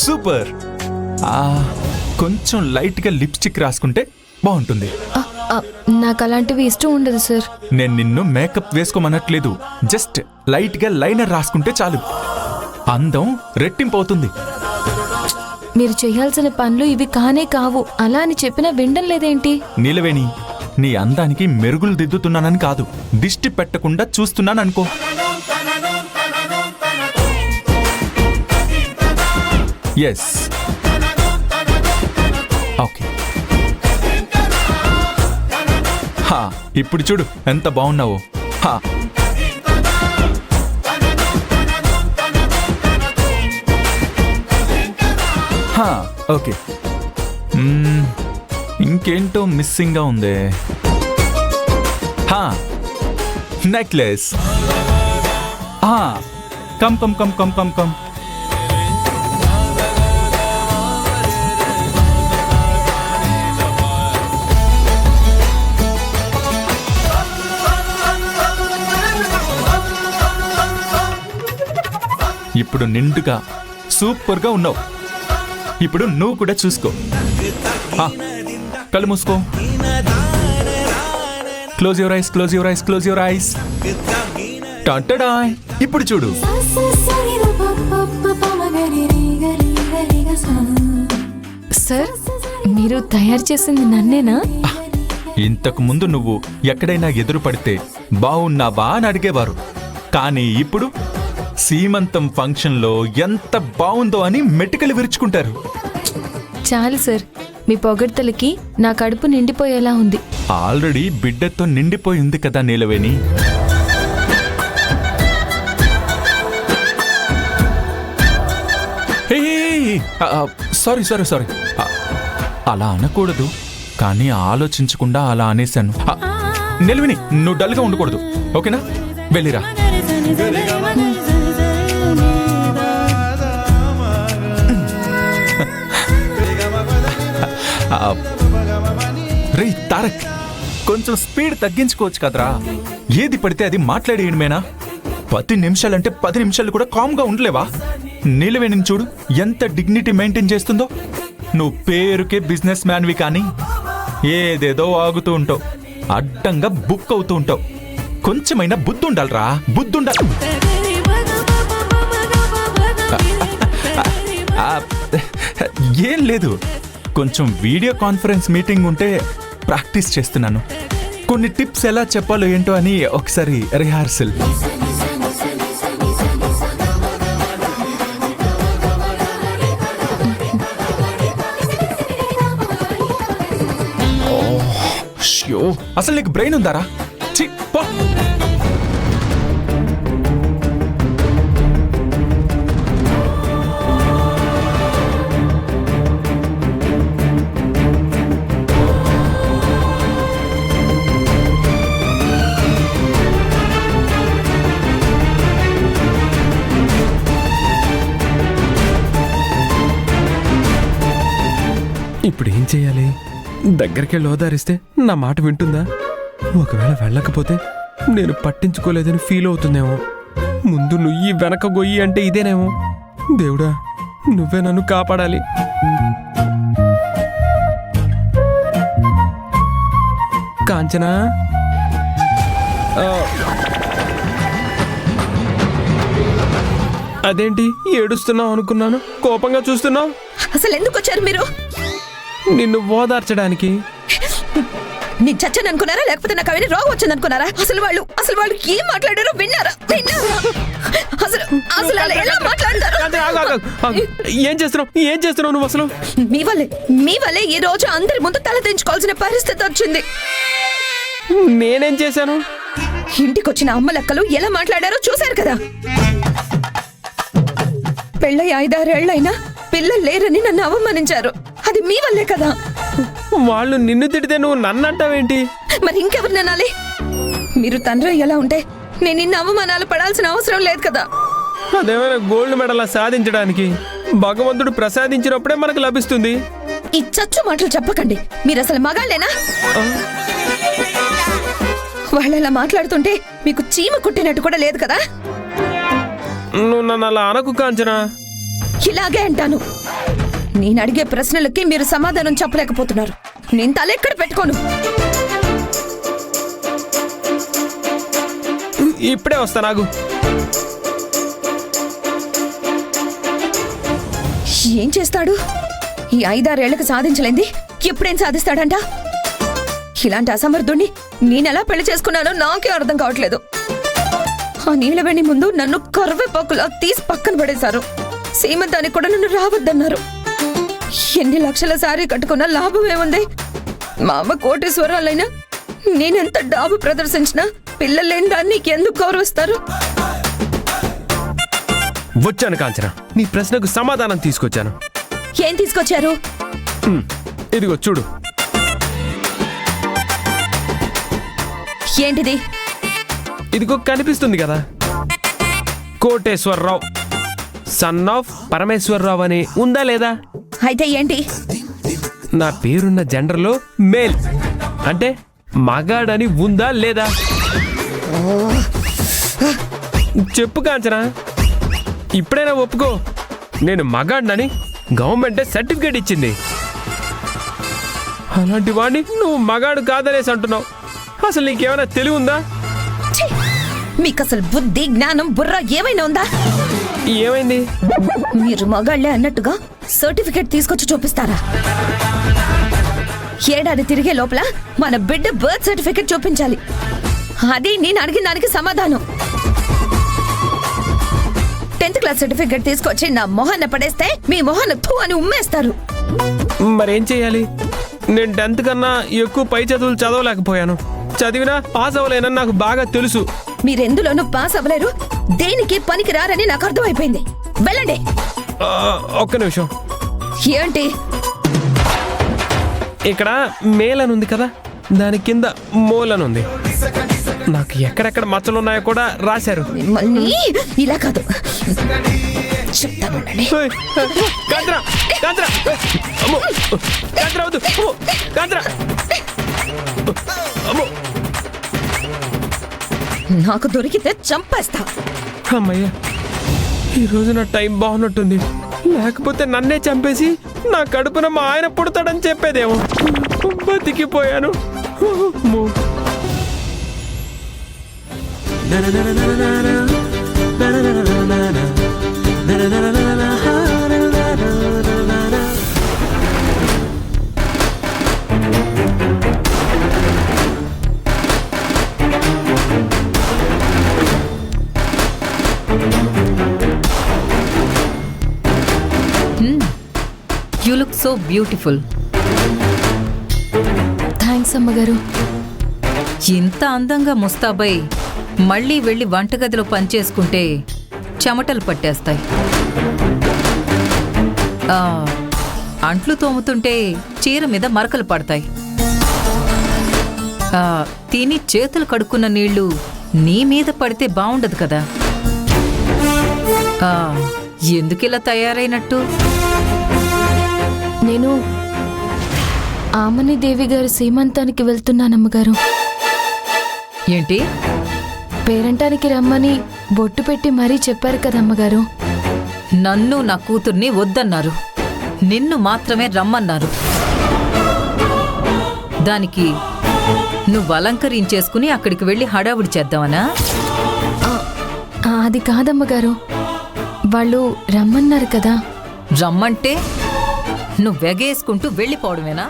Super. కొంచెం లైట్గా lipstick రాసుకుంటే బాగుంటుంది. నాకు అలాంటివి ఇష్టం ఉండదు సార్. నేను నిన్ను మేకప్ వేసుకోమనట్లేదు, జస్ట్ లైట్గా లైనర్ రాసుకుంటే చాలు, అందం రెట్టింపు అవుతుంది. మీరు చేయాల్సిన పనులు ఇవి కానే కావు, అలా అని చెప్పినా వినడం లేదేంటి? నీలవేణి, నీ అందానికి మెరుగులు దిద్దుతున్నానని కాదు, దిష్టి పెట్టకుండా చూస్తున్నాననుకో. Yes, okay. ఇప్పుడు చూడు ఎంత బాగున్నావో. ఓకే, ఇంకేంటో మిస్సింగ్ గా ఉందే. Necklace. Come come come come come come. ఇప్పుడు నిండుగా సూపర్గా ఉన్నావు. ఇప్పుడు నువ్వు కూడా చూసుకో. కళ్ళు మూసుకో. Close your eyes, close your eyes, close your eyes. ఇప్పుడు చూడు. సార్, మీరు తయారు చేసింది నన్నేనా? ఇంతకు ముందు నువ్వు ఎక్కడైనా ఎదురు పడితే బాగున్నావా అని అడిగేవారు, కానీ ఇప్పుడు సీమంతం ఫంక్షన్లో ఎంత బాగుందో అని మెటికలు విరుచుకుంటారు. చాలు సార్, మీ పొగడ్తలకి నా కడుపు నిండిపోయేలా ఉంది. ఆల్రెడీ బిడ్డతో నిండిపోయి ఉంది కదా నీలవేణి. సారీ సారీ సారీ, అలా అనకూడదు, కానీ ఆలోచించకుండా అలా అనేశాను. నీలవేణి, నువ్వు డల్గా ఉండకూడదు, ఓకేనా? వెళ్ళిరా. రే తారక్, కొంచెం స్పీడ్ తగ్గించుకోవచ్చు కదరా. ఏది పడితే అది మాట్లాడేయడమేనా? 10 నిమిషాలంటే 10 నిమిషాలు కూడా కామ్గా ఉండలేవా? నీలవేణిని చూడు ఎంత డిగ్నిటీ మెయింటైన్ చేస్తుందో. నువ్వు పేరుకే బిజినెస్ మ్యాన్వి, కానీ ఏదేదో ఆగుతూ ఉంటావు, అడ్డంగా బుక్ అవుతూ ఉంటావు. కొంచెమైనా బుద్ధి ఉండాలరా, బుద్ధి ఉండాలి. ఏం లేదు, కొంచెం వీడియో కాన్ఫరెన్స్ మీటింగ్ ఉంటే ప్రాక్టీస్ చేస్తున్నాను. కొన్ని టిప్స్ ఎలా చెప్పాలో ఏంటో అని ఒకసారి రిహార్సల్. అసలు నీకు బ్రెయిన్ ఉందారా? ఇప్పుడు ఏం చేయాలి? దగ్గరికి లోదారిస్తే నా మాట వింటుందా? ఒకవేళ వెళ్ళకపోతే నేను పట్టించుకోలేదని ఫీల్ అవుతుందేమో. ముందు నుయ్యి వెనక గొయ్యి అంటే ఇదేనేమో. దేవుడా, నువ్వే నన్ను కాపాడాలి. కాంచనా, అదేంటి ఏడుస్తున్నావు అనుకున్నాను, కోపంగా చూస్తున్నావు. అసలు ఎందుకు వచ్చారు మీరు? నిన్ను ఓదార్చడానికి. నేను చచ్చాను అనుకున్నారా, లేకపోతే నాకు అవన్నీ రోగం వచ్చింది అనుకున్నారా? అసలు వాళ్ళు ఏం మాట్లాడారో విన్నారా? అసలు అలా ఎలా మాట్లాడతారు? ఏం చేస్తున్నావు నువ్వు? అసలు మీ వల్లే ఈ రోజు అందరి ముందు తల దించుకోవాల్సిన పరిస్థితి వచ్చింది. నేనేం చేశాను? ఇంటికొచ్చిన అమ్మ లెక్కలు ఎలా మాట్లాడారో చూశారు కదా. పెళ్ళై 5-6 ఏళ్లైనా పిల్లలు లేరని నన్ను అవమానించారు. అది మీ వల్లే కదా. వాళ్ళు నిన్ను తిడితే నువ్వు నన్ను అంటావేంటి? మరి ఇంకెవరిని అనాలి? మీరు తండ్రి ఎలా ఉంటే నేను ఇన్ని అవమానాలు పడాల్సిన అవసరం లేదు కదా. అదేమైనా గోల్డ్ మెడల్ సాధించడానికి భగవంతుడు ప్రసాదించినప్పుడే మనకు లభిస్తుంది. ఈ చచ్చు మాటలు చెప్పకండి. మీరు అసలు మగాళ్ళేనా? వాళ్ళు అలా మాట్లాడుతుంటే మీకు చీమ కుట్టినట్టు కూడా లేదు కదా. నువ్వు నన్ను అలా అనకు కాంచనా. ఇలాగే అంటాను. నేను అడిగే ప్రశ్నలకి మీరు సమాధానం చెప్పలేకపోతున్నారు. నేను తలెక్కడ పెట్టుకోను. ఇప్పుడే వస్తా నాకు. ఏం చేస్తాడు? ఈ 5-6 ఏళ్లకు సాధించలేంది ఎప్పుడేం సాధిస్తాడంట? ఇలాంటి అసమర్థుణ్ణి నేనెలా పెళ్లి చేసుకున్నానో నాకే అర్థం కావట్లేదు. ఆ నీలవేణి ముందు నన్ను కరివేపాకులా తీసి పక్కన పడేశారు. సీమంతానికి కూడా నన్ను రావద్దన్నారు. ఎన్ని లక్షల సారీ కట్టుకున్నా లాభం ఏముంది? మా అమ్మ కోటీశ్వరాలైనా నేనెంత డాబు ప్రదర్శించినా పిల్లలు లేని దాన్ని ఎందుకు గౌరవిస్తారు? వచ్చాను కాంచనా, నీ ప్రశ్నకు సమాధానం తీసుకొచ్చాను. ఏం తీసుకొచ్చారు? ఇదిగో చూడు. ఏంటిది? ఇదిగో కనిపిస్తుంది కదా, కోటేశ్వరరావు సన్ ఆఫ్ పరమేశ్వరరావు అని ఉందా లేదా? అయితే ఏంటి? నా పేరున్న జెండర్లో మేల్ అంటే మగాడని ఉందా లేదా? చెప్పు కాంచనా, ఇప్పుడైనా ఒప్పుకో. నేను మగాడినని గవర్నమెంటే సర్టిఫికేట్ ఇచ్చింది. అలాంటి వాడిని నువ్వు మగాడు కాదనేసి అంటున్నావు. అసలు నీకేమైనా తెలివి ఉందా? ఛీ! మీకసలు బుద్ధి జ్ఞానం బుర్ర ఏమైనా ఉందా? ఏమైంది? మీరు మగాళ్లే అన్నట్టుగా సర్టిఫికేట్ తీసుకొచ్చి చూపిస్తారా? ఏడాది తిరిగే లోపల మన బిడ్డ బర్త్ సర్టిఫికేట్ చూపించాలి. అది నేను అడిగిన దానికి సమాధానం. 10th క్లాస్ సర్టిఫికేట్ తీసుకొచ్చి నా మొహాన్ని పడేస్తే మీ మొహాన్ని థూ అని ఉమ్మేస్తారు. మరేం చెయ్యాలి? నేను 10th కన్నా ఎక్కువ పై చదువులు చదవలేకపోయాను. చదివినా పాస్ అవ్వలేనని నాకు బాగా తెలుసు. మీరెందులోనూ పాస్ అవ్వలేరు, దేనికి పనికి రారని నాకు అర్థమైపోయింది. వెళ్ళండి. ఒక్క నిమిషం. ఏంటి? ఇక్కడ మేలనుంది కదా, దాని కింద మూలనుంది. నాకు ఎక్కడెక్కడ మచ్చలున్నాయో కూడా రాశారు. మిమ్మల్ని ఇలా కాదు చెప్తానండి. ఓయ్, కాంచనా, కాంచనా, అమ్మో, కాంచనా వద్దు, అమ్మో, కాంచనా, అమ్మో. నాకు దొరికితే చంపేస్తా. అమ్మయ్య, ఈరోజు నా టైం బాగున్నట్టుంది. లేకపోతే నన్నే చంపేసి నా కడుపున మా ఆయన పుడతాడని చెప్పేదేమో. బతికిపోయాను. అమ్మో. You look so beautiful. Thanks అమ్మగారు. ఇంత అందంగా ముస్తాబై మళ్ళీ వెళ్ళి వంటగదిలో పనిచేసుకుంటే చెమటలు పట్టేస్తాయి. అంట్లు తోముతుంటే చీర మీద మరకలు పడతాయి. తిని చేతులు కడుక్కున్న నీళ్లు నీ మీద పడితే బాగుండదు కదా. ఎందుకిలా తయారైనట్టు? నేను ఆమని దేవి గారి సీమంతానికి వెళ్తున్నానమ్మగారు. ఏంటి? పేరంటానికి రమ్మని బొట్టు పెట్టి మరీ చెప్పారు కదమ్మగారు. నన్ను నా కూతుర్ని వద్దన్నారు, నిన్ను మాత్రమే రమ్మన్నారు. దానికి నువ్వు అలంకరించేసుకుని అక్కడికి వెళ్ళి హడావుడి చేద్దామనా? అది కాదమ్మగారు, వాళ్ళు రమ్మన్నారు కదా. రమ్మంటే నువ్వు వెగేసుకుంటూ వెళ్ళిపోవడమేనా?